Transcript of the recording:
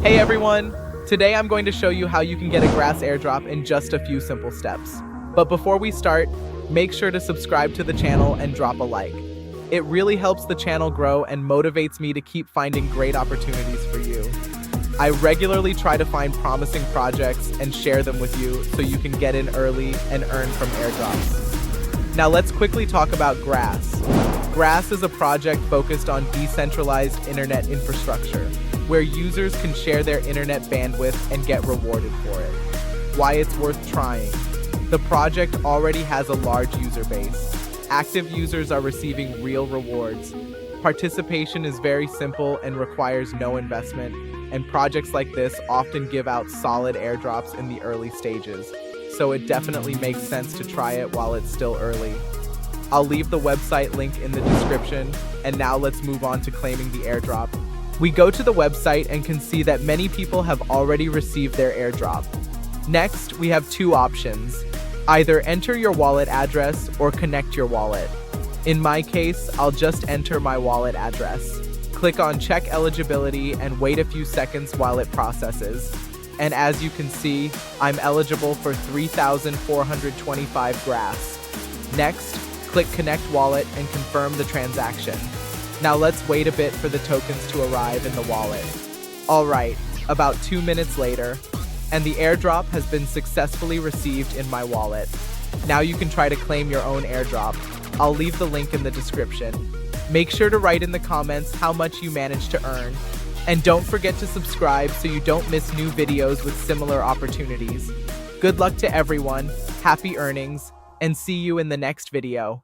Hey everyone! Today I'm going to show you how you can get a grass airdrop in just a few simple steps. But before we start, make sure to subscribe to the channel and drop a like. It really helps the channel grow and motivates me to keep finding great opportunities for you. I regularly try to find promising projects and share them with you so you can get in early and earn from airdrops. Now let's quickly talk about Grass. Grass is a project focused on decentralized internet infrastructure, where users can share their internet bandwidth and get rewarded for it. Why it's worth trying. The project already has a large user base. Active users are receiving real rewards. Participation is very simple and requires no investment, and projects like this often give out solid airdrops in the early stages, so it definitely makes sense to try it while it's still early. I'll leave the website link in the description, and now let's move on to claiming the airdrop. We go to the website and can see that many people have already received their airdrop. Next, we have two options. Either enter your wallet address or connect your wallet. In my case, I'll just enter my wallet address. Click on Check Eligibility and wait a few seconds while it processes. And as you can see, I'm eligible for 3,425 grass. Next, click Connect Wallet and confirm the transaction. Now let's wait a bit for the tokens to arrive in the wallet. Alright, about 2 minutes later, and the airdrop has been successfully received in my wallet. Now you can try to claim your own airdrop. I'll leave the link in the description. Make sure to write in the comments how much you managed to earn. And don't forget to subscribe so you don't miss new videos with similar opportunities. Good luck to everyone, happy earnings, and see you in the next video.